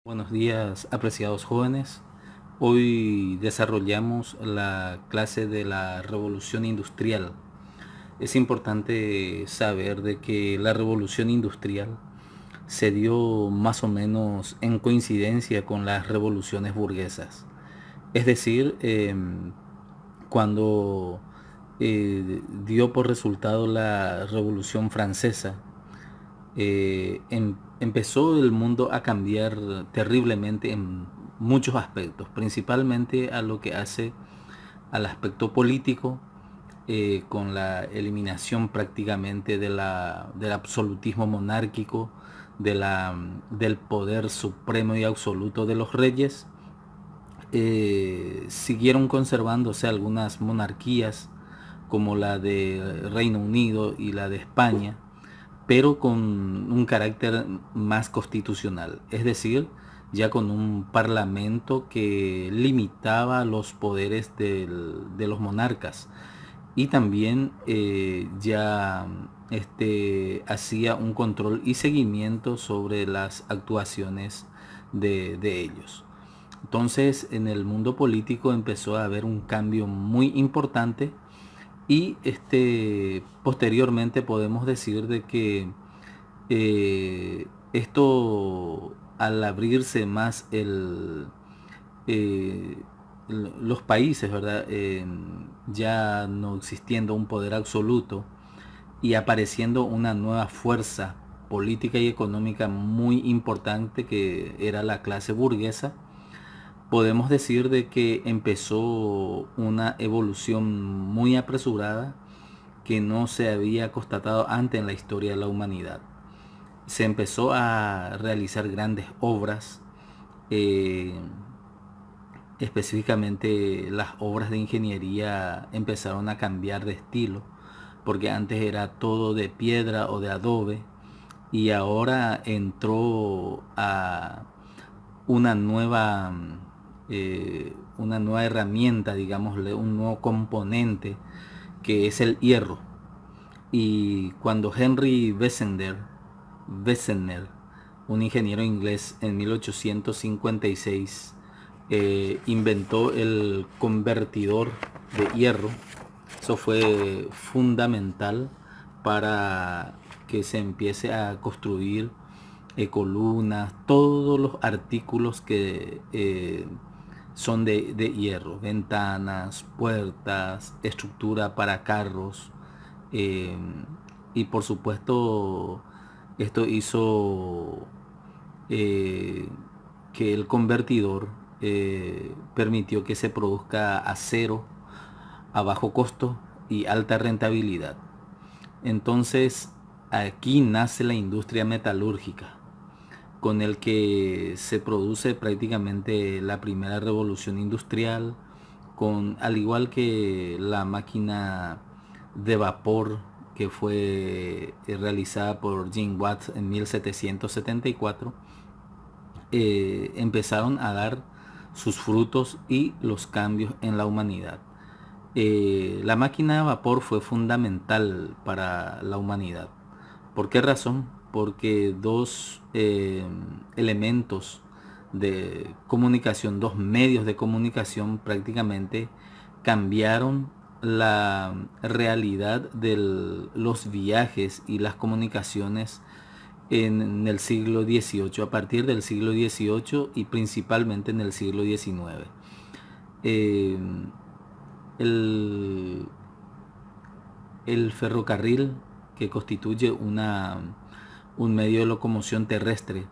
Buenos días, apreciados jóvenes. Hoy desarrollamos la clase de la revolución industrial. Es importante saber de que la revolución industrial se dio más o menos en coincidencia con las revoluciones burguesas. Es decir, cuando dio por resultado la Revolución Francesa, empezó el mundo a cambiar terriblemente en muchos aspectos, principalmente a lo que hace al aspecto político, con la eliminación prácticamente del absolutismo monárquico, del poder supremo y absoluto de los reyes. Siguieron conservándose algunas monarquías como la de Reino Unido y la de España, pero con un carácter más constitucional, es decir, ya con un parlamento que limitaba los poderes de los monarcas y también ya hacía un control y seguimiento sobre las actuaciones de ellos. Entonces, en el mundo político empezó a haber un cambio muy importante y posteriormente podemos decir de que esto, al abrirse más eh, los países, ¿verdad? Ya no existiendo un poder absoluto y apareciendo una nueva fuerza política y económica muy importante que era la clase burguesa, podemos decir de que empezó una evolución muy apresurada que no se había constatado antes en la historia de la humanidad. Se empezó a realizar grandes obras, eh, específicamente las obras de ingeniería empezaron a cambiar de estilo, porque antes era todo de piedra o de adobe, y ahora entró a una una nueva herramienta, digámosle, un nuevo componente que es el hierro. Y cuando Henry Bessemer, un ingeniero inglés, en 1856 inventó el convertidor de hierro, eso fue fundamental para que se empiece a construir columnas, todos los artículos que son de hierro, ventanas, puertas, estructura para carros, eh, y por supuesto esto hizo eh, que el convertidor permitió que se produzca acero a bajo costo y alta rentabilidad. Entonces aquí nace la industria metalúrgica, con el que se produce prácticamente la primera revolución industrial, al igual que la máquina de vapor que fue realizada por Jim Watt en 1774, empezaron a dar sus frutos y los cambios en la humanidad. La máquina de vapor fue fundamental para la humanidad. ¿Por qué razón? Porque dos elementos de comunicación, dos medios de comunicación prácticamente cambiaron la realidad de los viajes y las comunicaciones en el siglo XVIII, a partir del siglo XVIII y principalmente en el siglo XIX. Eh, el, el ferrocarril, que constituye un medio de locomoción terrestre,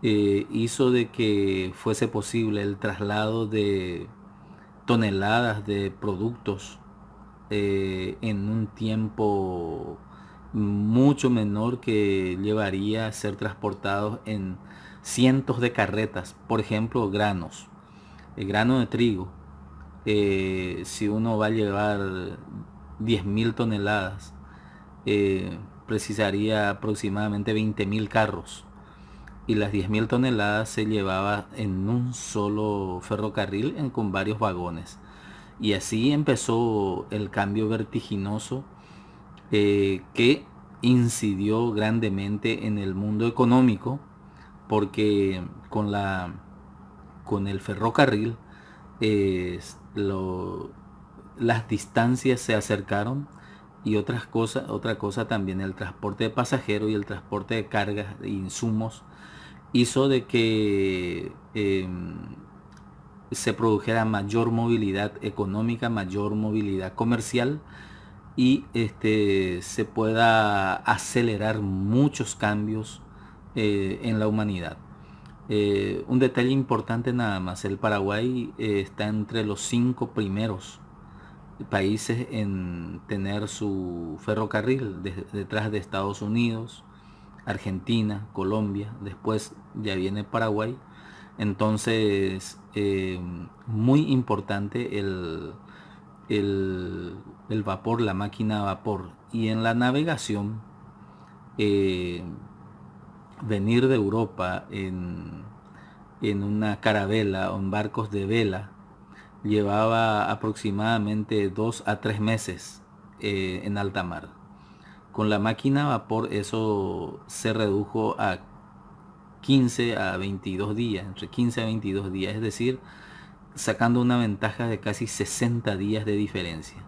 hizo de que fuese posible el traslado de toneladas de productos en un tiempo mucho menor que llevaría a ser transportados en cientos de carretas. Por ejemplo, granos, el grano de trigo. Si uno va a llevar 10.000 toneladas, precisaría aproximadamente 20.000 carros, y las 10.000 toneladas se llevaba en un solo ferrocarril con varios vagones. Y así empezó el cambio vertiginoso, que incidió grandemente en el mundo económico, porque con el ferrocarril las distancias se acercaron, y otra cosa también, el transporte de pasajeros y el transporte de cargas e insumos hizo de que se produjera mayor movilidad económica, mayor movilidad comercial, y se pueda acelerar muchos cambios en la humanidad. Un detalle importante nada más: el Paraguay está entre los 5 primeros países en tener su ferrocarril, detrás de Estados Unidos, Argentina, Colombia, después ya viene Paraguay. Entonces, muy importante el vapor, la máquina a vapor. Y en la navegación, eh, venir de Europa en una carabela o en barcos de vela llevaba aproximadamente 2 a 3 meses en alta mar. Con la máquina a vapor eso se redujo a 15 a 22 días, entre 15 a 22 días, es decir, sacando una ventaja de casi 60 días de diferencia.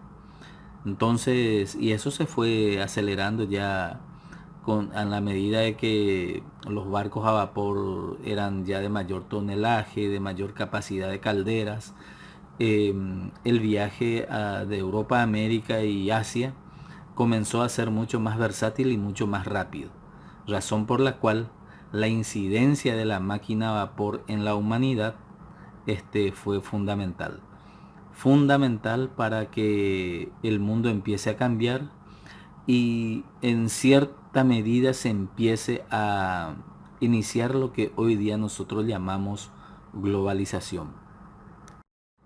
Entonces, y eso se fue acelerando ya a la medida de que los barcos a vapor eran ya de mayor tonelaje, de mayor capacidad de calderas. El viaje de Europa a América y Asia comenzó a ser mucho más versátil y mucho más rápido, razón por la cual la incidencia de la máquina a vapor en la humanidad fue fundamental para que el mundo empiece a cambiar y en cierta medida se empiece a iniciar lo que hoy día nosotros llamamos globalización.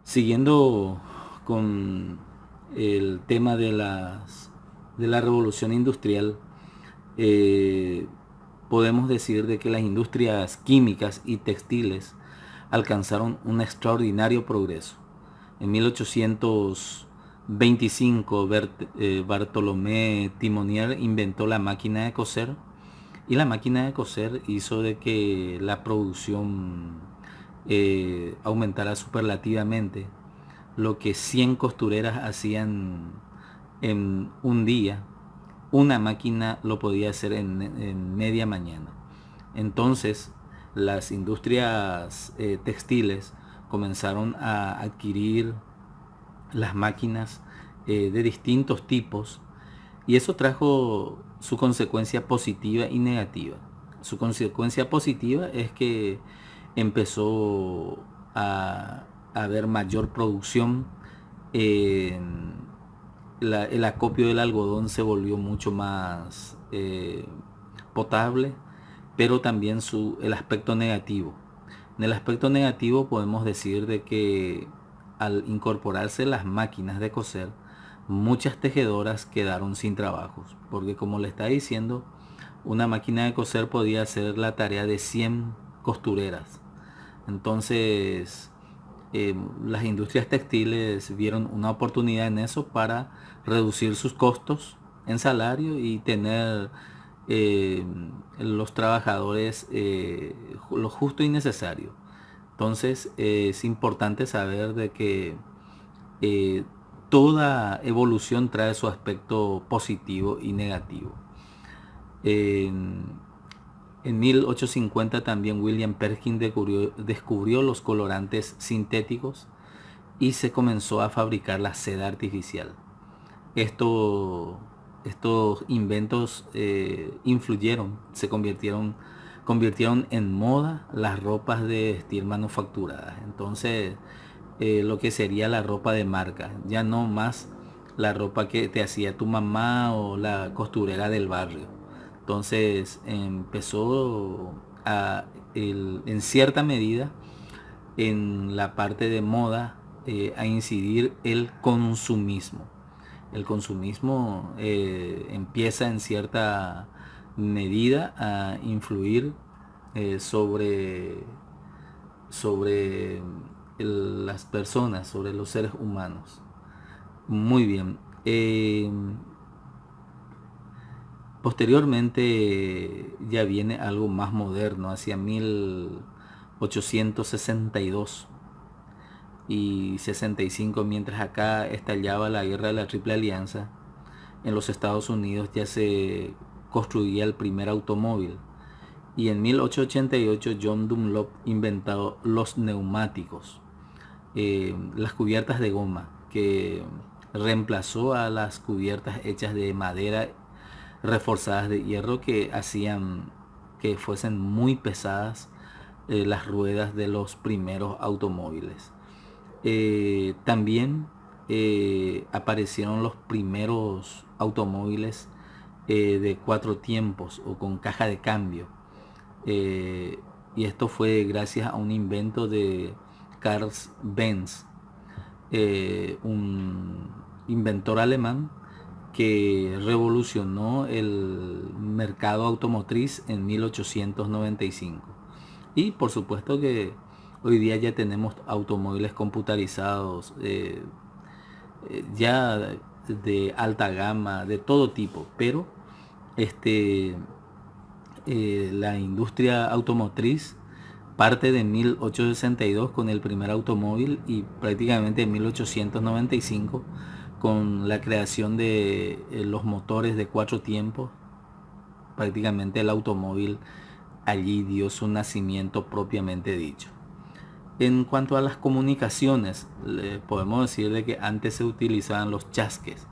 Siguiendo con el tema de la revolución industrial, eh, podemos decir de que las industrias químicas y textiles alcanzaron un extraordinario progreso. En 1825 Bartolomé Timonier inventó la máquina de coser, y la máquina de coser hizo de que la producción aumentara superlativamente. Lo que 100 costureras hacían en un día, una máquina lo podía hacer en media mañana. Entonces, las industrias textiles comenzaron a adquirir las máquinas de distintos tipos, y eso trajo su consecuencia positiva y negativa. Su consecuencia positiva es que empezó a haber mayor producción. El acopio del algodón se volvió mucho más potable, pero también el aspecto negativo. En el aspecto negativo podemos decir de que al incorporarse las máquinas de coser, muchas tejedoras quedaron sin trabajos, porque como le está diciendo, una máquina de coser podía hacer la tarea de 100 costureras. Entonces, las industrias textiles vieron una oportunidad en eso para reducir sus costos en salario y tener eh, los trabajadores lo justo y necesario. Entonces, es importante saber de que eh, toda evolución trae su aspecto positivo y negativo. En 1850 también William Perkin descubrió los colorantes sintéticos y se comenzó a fabricar la seda artificial. Esto, Estos inventos convirtieron en moda las ropas de vestir manufacturadas. Entonces, lo que sería la ropa de marca, ya no más la ropa que te hacía tu mamá o la costurera del barrio. Entonces empezó en cierta medida en la parte de moda a incidir el consumismo. El consumismo empieza en cierta medida a influir sobre las personas, sobre los seres humanos. Muy bien. Posteriormente ya viene algo más moderno, hacia 1862 y 65, mientras acá estallaba la guerra de la Triple Alianza. En los Estados Unidos ya se construía el primer automóvil, y en 1888 John Dunlop inventó los neumáticos, las cubiertas de goma, que reemplazó a las cubiertas hechas de madera reforzadas de hierro, que hacían que fuesen muy pesadas las ruedas de los primeros automóviles. También aparecieron los primeros automóviles de 4 tiempos o con caja de cambio. Y esto fue gracias a un invento de Carl Benz, un inventor alemán que revolucionó el mercado automotriz en 1895. Y por supuesto que hoy día ya tenemos automóviles computarizados, ya de alta gama, de todo tipo, pero la industria automotriz parte de 1862 con el primer automóvil, y prácticamente en 1895 con la creación de los motores de 4 tiempos. Prácticamente el automóvil allí dio su nacimiento propiamente dicho. En cuanto a las comunicaciones, podemos decir de que antes se utilizaban los chasques,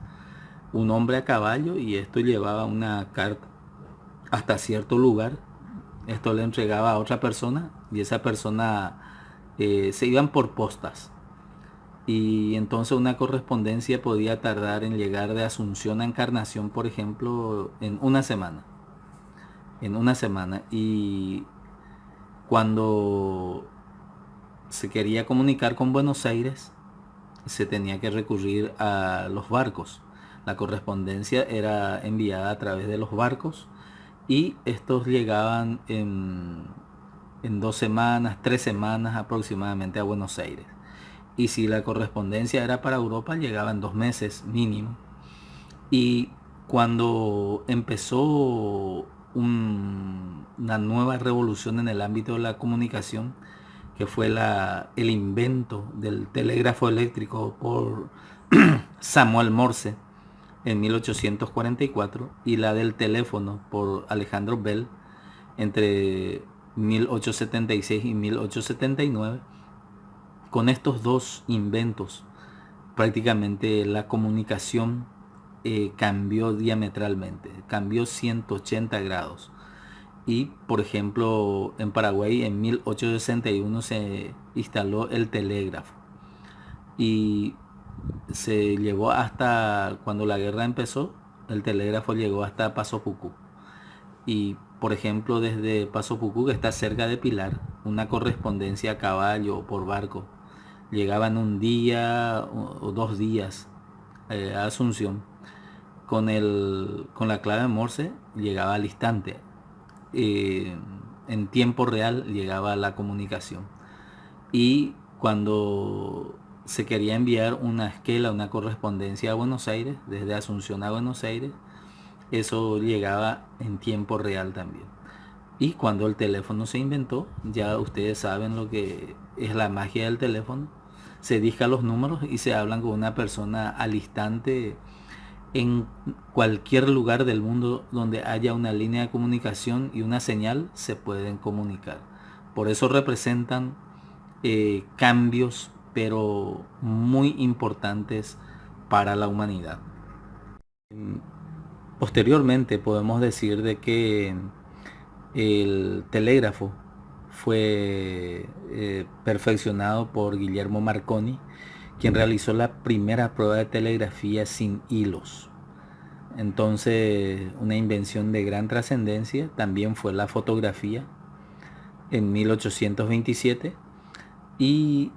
un hombre a caballo, y esto llevaba una carta hasta cierto lugar. Esto le entregaba a otra persona, y esa persona se iban por postas, y entonces una correspondencia podía tardar en llegar de Asunción a Encarnación, por ejemplo, en una semana. Y cuando se quería comunicar con Buenos Aires, se tenía que recurrir a los barcos. La correspondencia era enviada a través de los barcos, y estos llegaban en 2 semanas, 3 semanas aproximadamente a Buenos Aires. Y si la correspondencia era para Europa, llegaba en 2 meses mínimo. Y cuando empezó una nueva revolución en el ámbito de la comunicación, que fue el invento del telégrafo eléctrico por Samuel Morse en 1844, y la del teléfono por Alejandro Bell entre 1876 y 1879, con estos dos inventos prácticamente la comunicación cambió diametralmente, cambió 180 grados. Y por ejemplo en Paraguay en 1861 se instaló el telégrafo, y se llevó hasta cuando la guerra empezó. El telégrafo llegó hasta Paso Pucú, y por ejemplo desde Paso Pucú, que está cerca de Pilar, una correspondencia a caballo o por barco llegaba en un día o 2 días a Asunción. Con la clave Morse llegaba al instante, en tiempo real llegaba la comunicación. Y cuando se quería enviar una esquela, una correspondencia a Buenos Aires, desde Asunción a Buenos Aires, eso llegaba en tiempo real también. Y cuando el teléfono se inventó, ya ustedes saben lo que es la magia del teléfono. Se discan los números y se hablan con una persona al instante en cualquier lugar del mundo donde haya una línea de comunicación y una señal, se pueden comunicar. Por eso representan cambios, pero muy importantes para la humanidad. Posteriormente podemos decir de que el telégrafo fue perfeccionado por Guillermo Marconi, quien realizó la primera prueba de telegrafía sin hilos. Entonces, una invención de gran trascendencia también fue la fotografía en 1827, y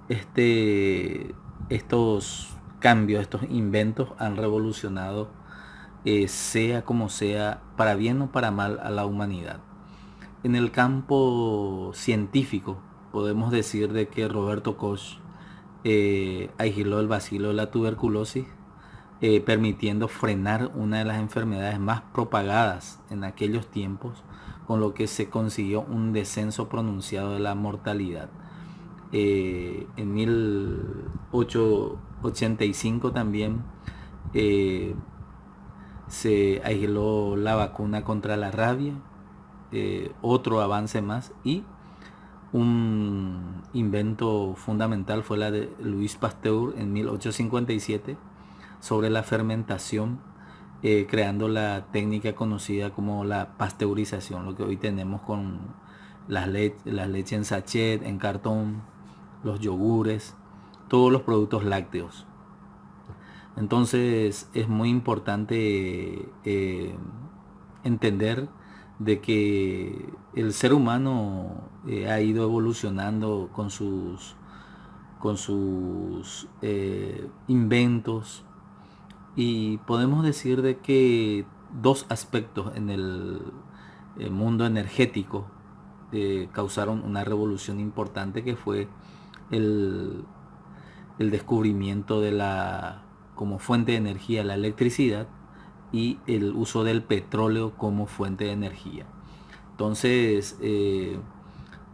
estos cambios, estos inventos han revolucionado, sea como sea, para bien o para mal, a la humanidad. En el campo científico podemos decir de que Roberto Koch aisló el bacilo de la tuberculosis permitiendo frenar una de las enfermedades más propagadas en aquellos tiempos, con lo que se consiguió un descenso pronunciado de la mortalidad. En 1885 también se aisló la vacuna contra la rabia, otro avance más, y un invento fundamental fue la de Louis Pasteur en 1857 sobre la fermentación, creando la técnica conocida como la pasteurización, lo que hoy tenemos con las leches en sachet, en cartón, los yogures, todos los productos lácteos. Entonces es muy importante entender de que el ser humano ha ido evolucionando con sus inventos, y podemos decir de que dos aspectos en el mundo energético causaron una revolución importante, que fue el, el descubrimiento de la como fuente de energía, la electricidad, y el uso del petróleo como fuente de energía. Entonces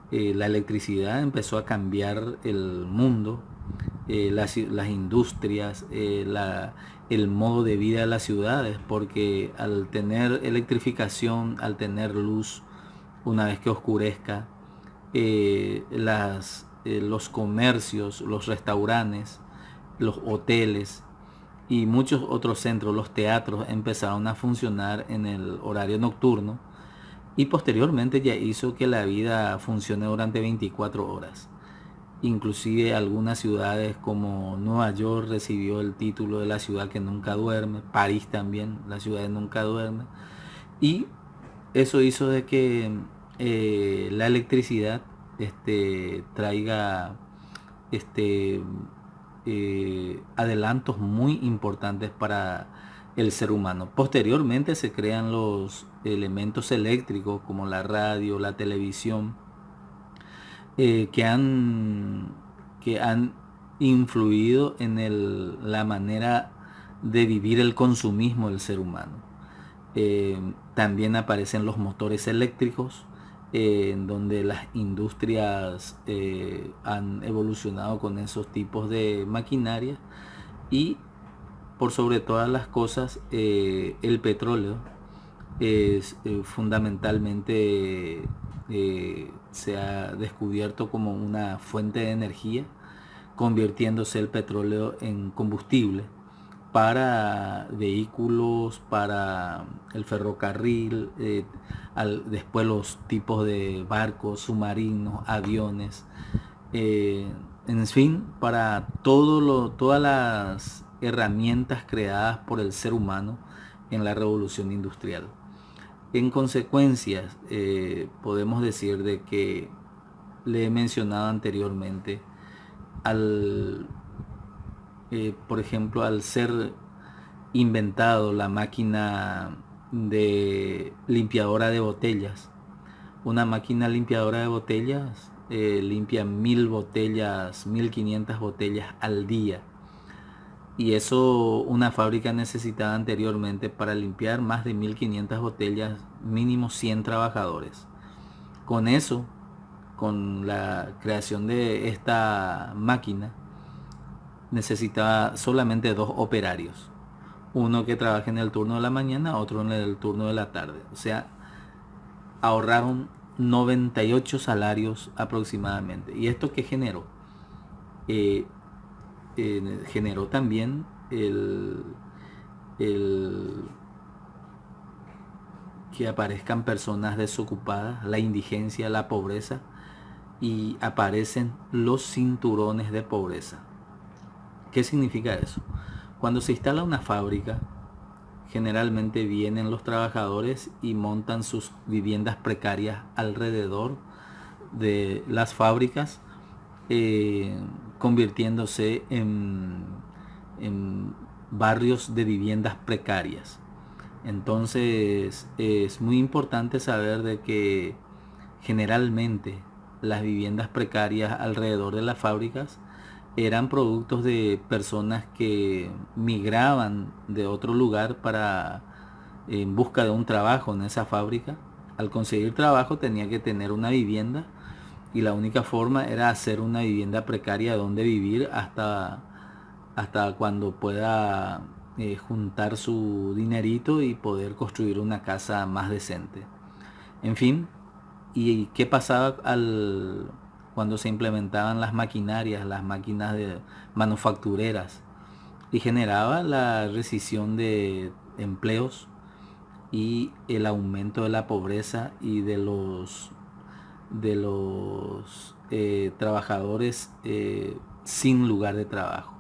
la electricidad empezó a cambiar el mundo, las industrias, el modo de vida de las ciudades, porque al tener electrificación, al tener luz, una vez que oscurezca, los comercios, los restaurantes, los hoteles y muchos otros centros, los teatros, empezaron a funcionar en el horario nocturno, y posteriormente ya hizo que la vida funcione durante 24 horas. Inclusive algunas ciudades como Nueva York recibió el título de la ciudad que nunca duerme, París también, la ciudad que nunca duerme, y eso hizo de que la electricidad traiga adelantos muy importantes para el ser humano. Posteriormente se crean los elementos eléctricos como la radio, la televisión, que han influido en la manera de vivir el consumismo del ser humano. También aparecen los motores eléctricos, en donde las industrias han evolucionado con esos tipos de maquinaria, y por sobre todas las cosas el petróleo es fundamentalmente se ha descubierto como una fuente de energía, convirtiéndose el petróleo en combustible para vehículos, para el ferrocarril, después los tipos de barcos, submarinos, aviones, en fin, para todas las herramientas creadas por el ser humano en la revolución industrial. En consecuencia, podemos decir de que le he mencionado anteriormente, por ejemplo, al ser inventado la máquina de limpiadora de botellas, una máquina limpiadora de botellas limpia 1000 botellas, 1500 botellas al día. Y eso una fábrica necesitaba anteriormente para limpiar más de 1500 botellas, mínimo 100 trabajadores. Con eso, con la creación de esta máquina, necesitaba solamente 2 operarios. Uno que trabaje en el turno de la mañana, otro en el turno de la tarde. O sea, ahorraron 98 salarios aproximadamente. ¿Y esto qué generó? Generó también el que aparezcan personas desocupadas, la indigencia, la pobreza, y aparecen los cinturones de pobreza. ¿Qué significa eso? Cuando se instala una fábrica, generalmente vienen los trabajadores y montan sus viviendas precarias alrededor de las fábricas, convirtiéndose en barrios de viviendas precarias. Entonces es muy importante saber de que generalmente las viviendas precarias alrededor de las fábricas eran productos de personas que migraban de otro lugar para en busca de un trabajo en esa fábrica. Al conseguir trabajo tenía que tener una vivienda y la única forma era hacer una vivienda precaria donde vivir hasta cuando pueda juntar su dinerito y poder construir una casa más decente. En fin, ¿y qué pasaba cuando se implementaban las maquinarias, las máquinas de manufactureras? Y generaba la rescisión de empleos y el aumento de la pobreza y de los trabajadores sin lugar de trabajo.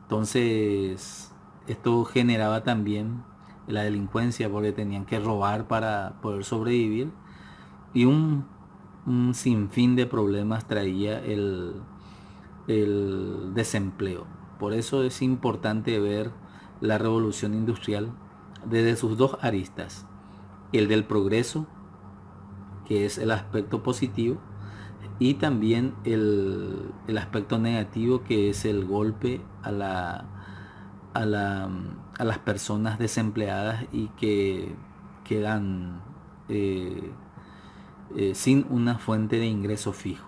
Entonces, esto generaba también la delincuencia porque tenían que robar para poder sobrevivir y un sinfín de problemas traía el desempleo. Por eso es importante ver la revolución industrial desde sus dos aristas, el del progreso, que es el aspecto positivo, y también el aspecto negativo, que es el golpe a las personas desempleadas y que quedan sin una fuente de ingreso fijo.